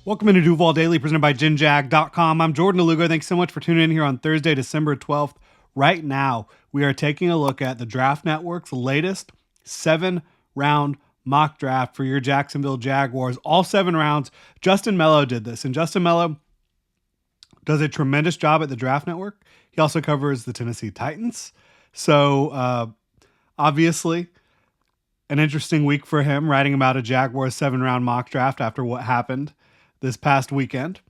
Welcome into Duval Daily, presented by GinJag.com. I'm Jordan DeLugo. Thanks so much for tuning in here on Thursday, December 12th. Right now, we are taking a look at the Draft Network's latest 7-round mock draft for your Jacksonville Jaguars. All 7 rounds. Justin Melo did this, and Justin Melo does a tremendous job at the Draft Network. He also covers the Tennessee Titans. So, obviously, an interesting week for him, writing about a Jaguars 7-round mock draft after what happened this past weekend.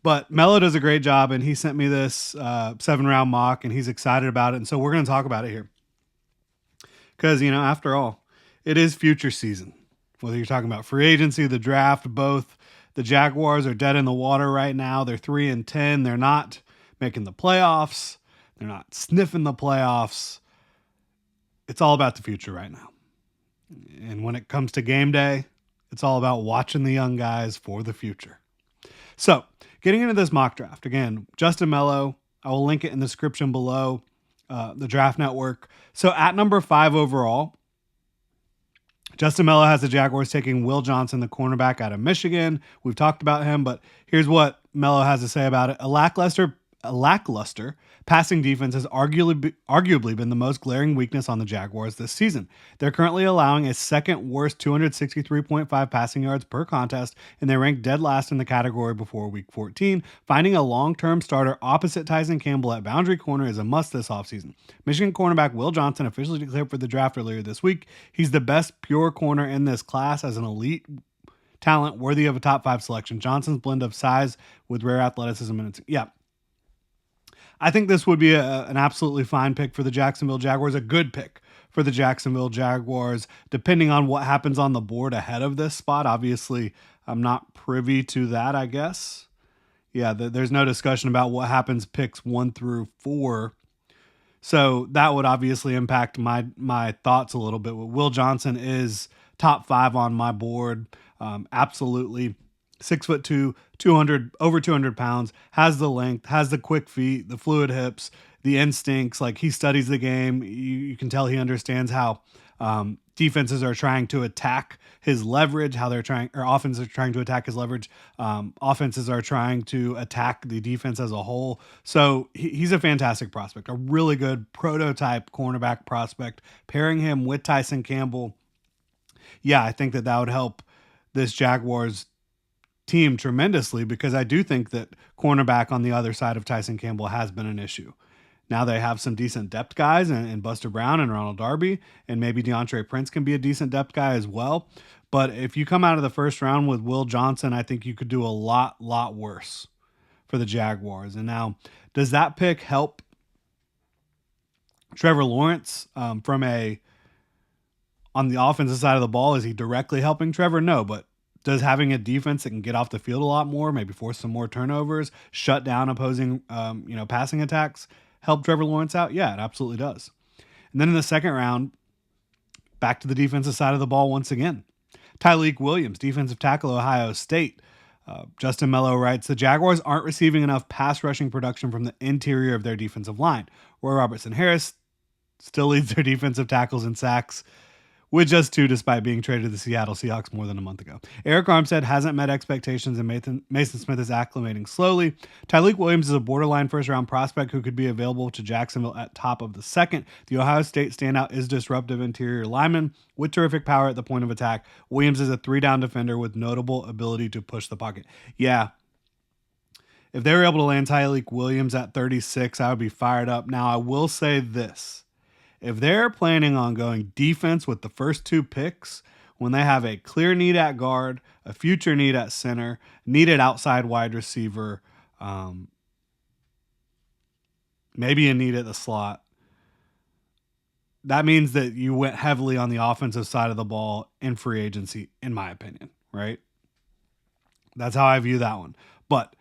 But Melo does a great job, and he sent me this 7-round mock, and he's excited about it. And so we're going to talk about it here. Because, after all, it is future season. Whether you're talking about free agency, the draft, both. The Jaguars are dead in the water right now. They're 3-10. They're not making the playoffs. They're not sniffing the playoffs. It's all about the future right now. And when it comes to game day, it's all about watching the young guys for the future. So, getting into this mock draft, again, Justin Melo, I will link it in the description below, the Draft Network. So, at number 5 overall, Justin Melo has the Jaguars taking Will Johnson, the cornerback out of Michigan. We've talked about him, but here's what Melo has to say about it. A lackluster passing defense has arguably been the most glaring weakness on the Jaguars this season. They're currently allowing a second worst 263.5 passing yards per contest, and they rank dead last in the category before week 14. Finding a long-term starter opposite Tyson Campbell at boundary corner is a must this offseason. Michigan cornerback Will Johnson officially declared for the draft earlier this week. He's the best pure corner in this class as an elite talent worthy of a top 5 selection. Johnson's blend of size with rare athleticism and I think this would be an absolutely fine pick for the Jacksonville Jaguars, a good pick for the Jacksonville Jaguars, depending on what happens on the board ahead of this spot. Obviously, I'm not privy to that, I guess. Yeah, there's no discussion about what happens picks 1 through 4. So that would obviously impact my thoughts a little bit. Will Johnson is top 5 on my board. Absolutely. 6'2", over 200 pounds, has the length, has the quick feet, the fluid hips, the instincts. Like, he studies the game. You can tell he understands how defenses are trying to attack his leverage, offenses are trying to attack his leverage. Offenses are trying to attack the defense as a whole. So he's a fantastic prospect, a really good prototype cornerback prospect. Pairing him with Tyson Campbell, I think that would help this Jaguars team tremendously, because I do think that cornerback on the other side of Tyson Campbell has been an issue. Now they have some decent depth guys in Buster Brown and Ronald Darby, and maybe DeAndre Prince can be a decent depth guy as well. But if you come out of the first round with Will Johnson, I think you could do a lot worse for the Jaguars. And now, does that pick help Trevor Lawrence on the offensive side of the ball? Is he directly helping Trevor? No, but does having a defense that can get off the field a lot more, maybe force some more turnovers, shut down opposing, passing attacks, help Trevor Lawrence out? Yeah, it absolutely does. And then in the second round, back to the defensive side of the ball once again. Tyleik Williams, defensive tackle, Ohio State. Justin Melo writes, the Jaguars aren't receiving enough pass rushing production from the interior of their defensive line. Roy Robertson Harris still leads their defensive tackles in sacks, with just 2 despite being traded to the Seattle Seahawks more than a month ago. Eric Armstead hasn't met expectations, and Mason Smith is acclimating slowly. Tyleik Williams is a borderline first-round prospect who could be available to Jacksonville at top of the second. The Ohio State standout is disruptive interior lineman with terrific power at the point of attack. Williams is a 3-down defender with notable ability to push the pocket. Yeah. If they were able to land Tyleik Williams at 36, I would be fired up. Now, I will say this. If they're planning on going defense with the first 2 picks, when they have a clear need at guard, a future need at center, needed outside wide receiver, maybe a need at the slot, that means that you went heavily on the offensive side of the ball in free agency, in my opinion, right? That's how I view that one. But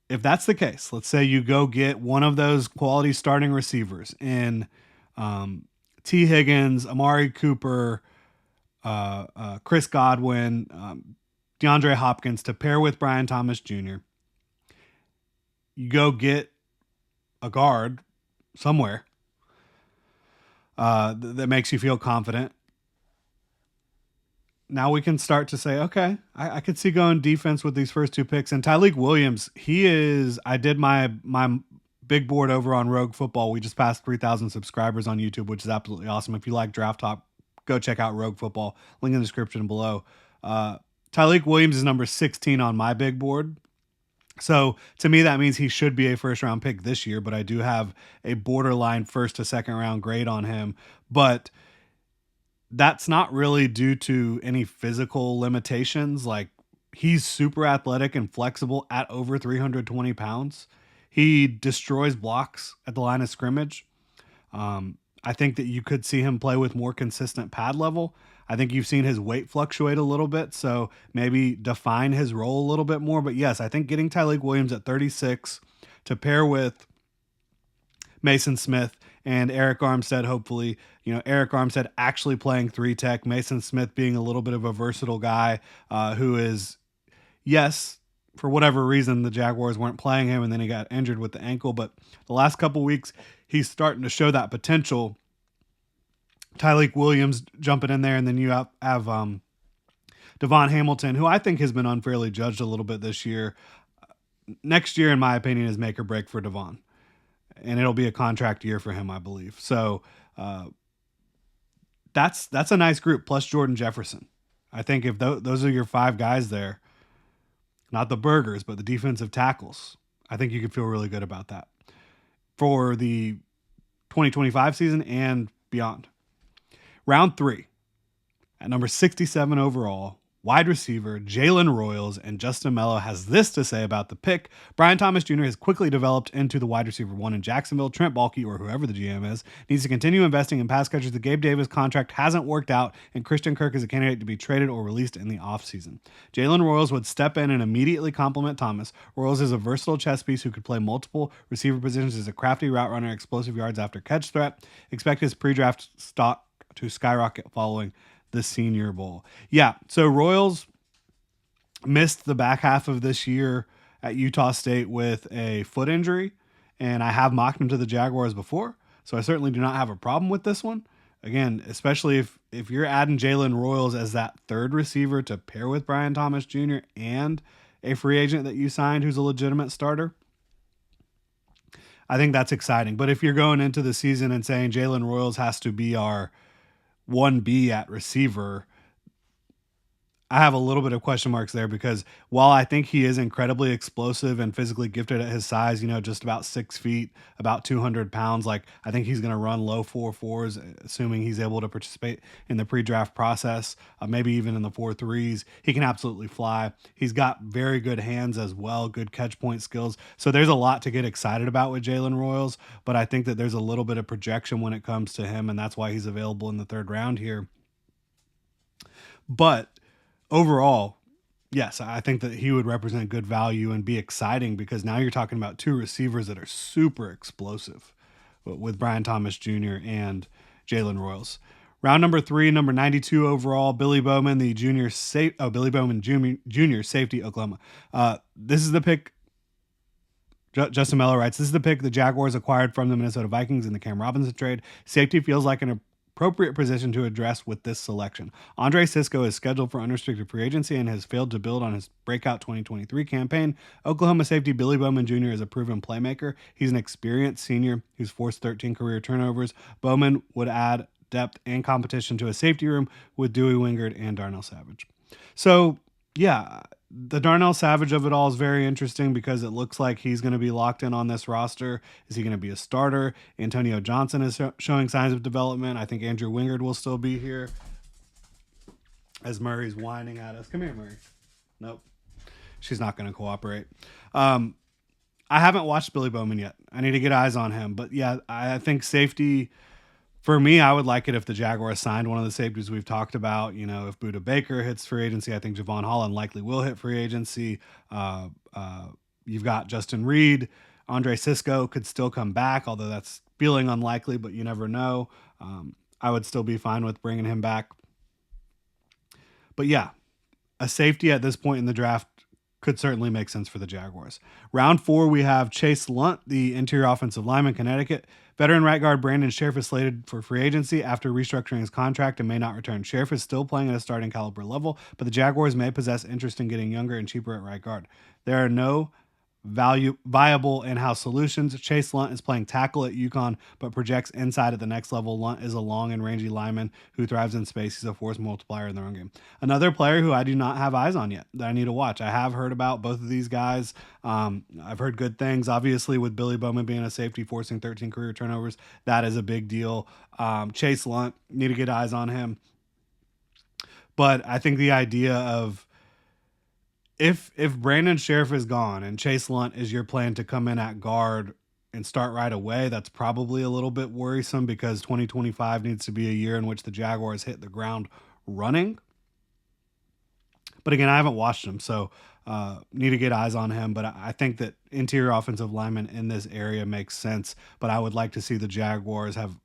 if that's the case, let's say you go get one of those quality starting receivers in T. Higgins, Amari Cooper, Chris Godwin, DeAndre Hopkins to pair with Brian Thomas Jr. You go get a guard somewhere that makes you feel confident. now we can start to say, okay, I could see going defense with these first two picks. And Tyleek Williams, I did my big board over on Rogue Football. We just passed 3,000 subscribers on YouTube, which is absolutely awesome. If you like Draft Talk, go check out Rogue Football. Link in the description below. Tyleek Williams is number 16 on my big board. So to me, that means he should be a first round pick this year, but I do have a borderline first to second round grade on him. But that's not really due to any physical limitations. Like, he's super athletic and flexible at over 320 pounds. He destroys blocks at the line of scrimmage. I think that you could see him play with more consistent pad level. I think you've seen his weight fluctuate a little bit, so maybe define his role a little bit more. But yes, I think getting Tyleek Williams at 36 to pair with Mason Smith and Eric Armstead, hopefully, Eric Armstead actually playing 3-tech, Mason Smith being a little bit of a versatile guy who is, yes, for whatever reason, the Jaguars weren't playing him and then he got injured with the ankle. But the last couple weeks, he's starting to show that potential. Tyleek Williams jumping in there, and then you have Devon Hamilton, who I think has been unfairly judged a little bit this year. Next year, in my opinion, is make or break for Devon, and it'll be a contract year for him, I believe. So that's a nice group, plus Jordan Jefferson. I think if those are your five guys there, not the burgers, but the defensive tackles, I think you could feel really good about that for the 2025 season and beyond. Round 3, at number 67 overall, wide receiver Jalen Royals, and Justin Melo has this to say about the pick. Brian Thomas Jr. has quickly developed into the wide receiver 1 in Jacksonville. Trent Baalke, or whoever the GM is, needs to continue investing in pass catchers. The Gabe Davis contract hasn't worked out, and Christian Kirk is a candidate to be traded or released in the offseason. Jalen Royals would step in and immediately complement Thomas. Royals is a versatile chess piece who could play multiple receiver positions as a crafty route runner, explosive yards after catch threat. Expect his pre-draft stock to skyrocket following the Senior Bowl. Yeah, so Royals missed the back half of this year at Utah State with a foot injury, and I have mocked him to the Jaguars before, so I certainly do not have a problem with this one. Again, especially if you're adding Jalen Royals as that third receiver to pair with Brian Thomas Jr. and a free agent that you signed who's a legitimate starter, I think that's exciting. But if you're going into the season and saying Jalen Royals has to be our 1B at receiver, I have a little bit of question marks there, because while I think he is incredibly explosive and physically gifted at his size, just about 6 feet, about 200 pounds, like I think he's going to run low 4.4s, assuming he's able to participate in the pre-draft process, maybe even in the 4.3s. He can absolutely fly. He's got very good hands as well, good catch point skills. So there's a lot to get excited about with Jalen Royals, but I think that there's a little bit of projection when it comes to him, and that's why he's available in the 3rd round here. But overall, yes, I think that he would represent good value and be exciting, because now you're talking about two receivers that are super explosive with Brian Thomas Jr. and Jalen Royals. Round number 3, number 92 overall, Billy Bowman, Billy Bowman Jr. safety, Oklahoma. This is the pick. Justin Melo writes, this is the pick the Jaguars acquired from the Minnesota Vikings in the Cam Robinson trade. Safety feels like an appropriate position to address with this selection. Andre Sisco is scheduled for unrestricted free agency and has failed to build on his breakout 2023 campaign. Oklahoma safety Billy Bowman Jr. is a proven playmaker. He's an experienced senior who's forced 13 career turnovers. Bowman would add depth and competition to a safety room with Dewey Wingard and Darnell Savage. So, yeah, the Darnell Savage of it all is very interesting, because it looks like he's going to be locked in on this roster. Is he going to be a starter? Antonio Johnson is showing signs of development. I think Andrew Wingard will still be here. As Murray's whining at us. Come here, Murray. Nope. She's not going to cooperate. I haven't watched Billy Bowman yet. I need to get eyes on him. But yeah, I think safety, for me, I would like it if the Jaguars signed one of the safeties we've talked about. If Buda Baker hits free agency, I think Javon Holland likely will hit free agency. You've got Justin Reed. Andre Sisco could still come back, although that's feeling unlikely, but you never know. I would still be fine with bringing him back. But yeah, a safety at this point in the draft could certainly make sense for the Jaguars. Round 4, we have Chase Lunt, the interior offensive lineman, Connecticut. Veteran right guard Brandon Sheriff is slated for free agency after restructuring his contract and may not return. Sheriff is still playing at a starting caliber level, but the Jaguars may possess interest in getting younger and cheaper at right guard. There are no viable in-house solutions. Chase Lunt is playing tackle at UConn, but projects inside at the next level. Lunt is a long and rangy lineman who thrives in space. He's a force multiplier in the run game. Another player who I do not have eyes on yet that I need to watch. I have heard about both of these guys. I've heard good things. Obviously, with Billy Bowman being a safety, forcing 13 career turnovers, that is a big deal. Chase Lunt, need to get eyes on him. But I think the idea of if Brandon Sheriff is gone and Chase Lunt is your plan to come in at guard and start right away, that's probably a little bit worrisome because 2025 needs to be a year in which the Jaguars hit the ground running. But again, I haven't watched him, so need to get eyes on him. But I think that interior offensive lineman in this area makes sense. But I would like to see the Jaguars have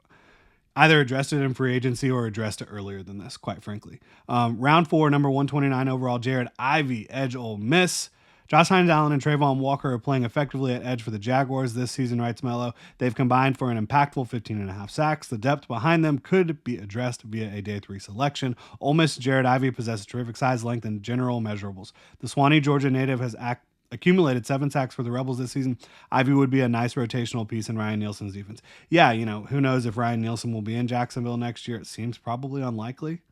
either addressed it in free agency or addressed it earlier than this, quite frankly. Round 4, number 129 overall, Jared Ivey, edge Ole Miss. Josh Hines Allen and Trayvon Walker are playing effectively at edge for the Jaguars this season, writes Melo. They've combined for an impactful 15.5 sacks. The depth behind them could be addressed via a day 3 selection. Ole Miss Jared Ivey possesses terrific size, length, and general measurables. The Swanee, Georgia native has accumulated 7 sacks for the Rebels this season. Ivy would be a nice rotational piece in Ryan Nielsen's defense. Yeah, who knows if Ryan Nielsen will be in Jacksonville next year. It seems probably unlikely.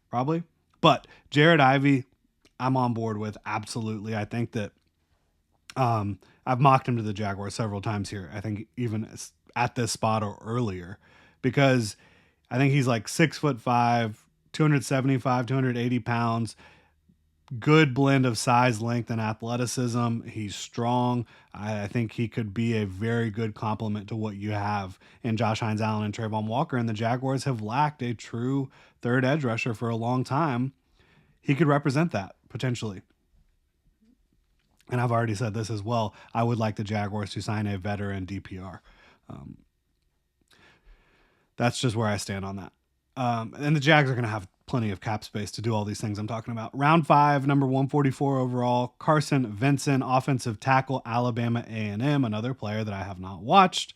Probably. But Jared Ivey, I'm on board with, absolutely. I think that I've mocked him to the Jaguars several times here. I think even at this spot or earlier, because I think he's like 6'5", 275, 280 pounds. Good blend of size, length, and athleticism. He's strong. I think he could be a very good complement to what you have in Josh Hines Allen and Trayvon Walker. And the Jaguars have lacked a true third edge rusher for a long time. He could represent that potentially. And I've already said this as well. I would like the Jaguars to sign a veteran DPR. That's just where I stand on that. And the Jags are going to have plenty of cap space to do all these things I'm talking about. Round 5, number 144 overall, Carson Vinson, offensive tackle, Alabama A&M, another player that I have not watched.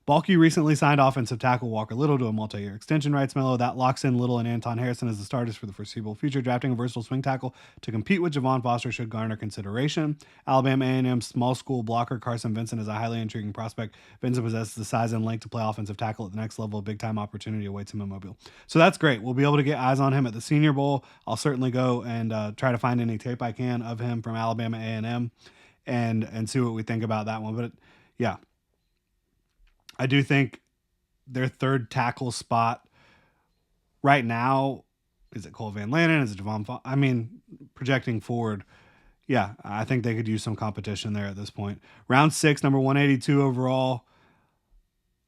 Balky recently signed offensive tackle Walker Little to a multi-year extension, writes Melo. That locks in Little and Anton Harrison as the starters for the foreseeable future. Drafting a versatile swing tackle to compete with Javon Foster should garner consideration. Alabama A&M small school blocker Carson Vinson is a highly intriguing prospect. Vinson possesses the size and length to play offensive tackle at the next level. A big-time opportunity awaits him in Mobile. So that's great. We'll be able to get eyes on him at the Senior Bowl. I'll certainly go and try to find any tape I can of him from Alabama A&M and see what we think about that one. But yeah, I do think their third tackle spot right now, is it Cole Van Lannon? Is it Javon? Projecting forward, yeah, I think they could use some competition there at this point. Round 6, number 182 overall,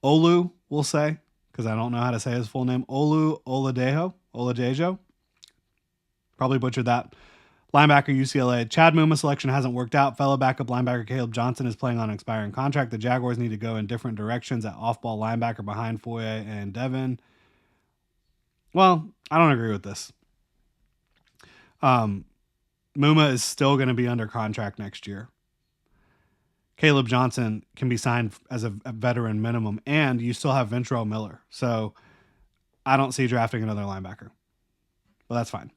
Olu, we'll say, because I don't know how to say his full name. Oladejo. Probably butchered that. Linebacker, UCLA. Chad Muma selection hasn't worked out. Fellow backup linebacker Caleb Johnson is playing on an expiring contract. The Jaguars need to go in different directions at off-ball linebacker behind Foye and Devin. Well, I don't agree with this. Muma is still going to be under contract next year. Caleb Johnson can be signed as a veteran minimum, and you still have Ventrell Miller. So I don't see drafting another linebacker. But that's fine.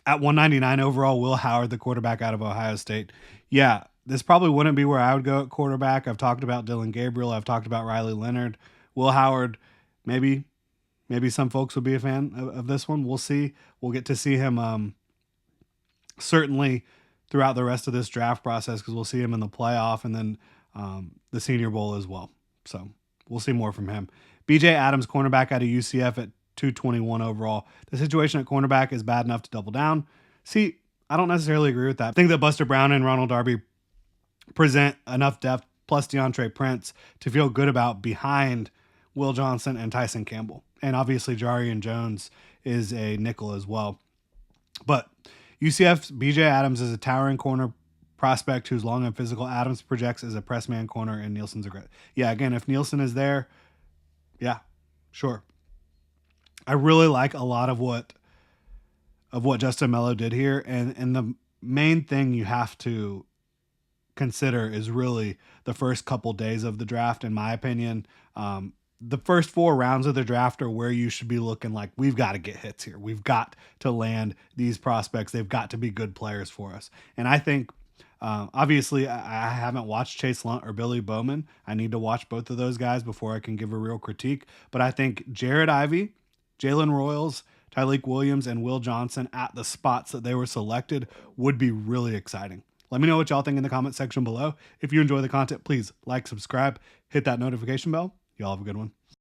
At 199 overall, Will Howard, the quarterback out of Ohio State. Yeah, this probably wouldn't be where I would go at quarterback. I've talked about Dylan Gabriel. I've talked about Riley Leonard. Will Howard, maybe some folks will be a fan of this one. We'll see. We'll get to see him certainly throughout the rest of this draft process because we'll see him in the playoff and then the Senior Bowl as well. So we'll see more from him. BJ Adams, cornerback out of UCF at 221 overall. The situation at cornerback is bad enough to double down. See, I don't necessarily agree with that. I think that Buster Brown and Ronald Darby present enough depth plus DeAndre Prince to feel good about behind Will Johnson and Tyson Campbell. And obviously Jarian Jones is a nickel as well. But UCF's BJ Adams is a towering corner prospect who's long and physical. Adams projects as a press man corner and Nielsen's a great. Yeah, again, if Nielsen is there, yeah, sure. I really like a lot of what Justin Melo did here. And the main thing you have to consider is really the first couple days of the draft, in my opinion. The first 4 rounds of the draft are where you should be looking like, we've got to get hits here. We've got to land these prospects. They've got to be good players for us. And I think, obviously, I haven't watched Chase Lunt or Billy Bowman. I need to watch both of those guys before I can give a real critique. But I think Jared Ivey, Jalen Royals, Tyleik Williams, and Will Johnson at the spots that they were selected would be really exciting. Let me know what y'all think in the comment section below. If you enjoy the content, please like, subscribe, hit that notification bell. Y'all have a good one.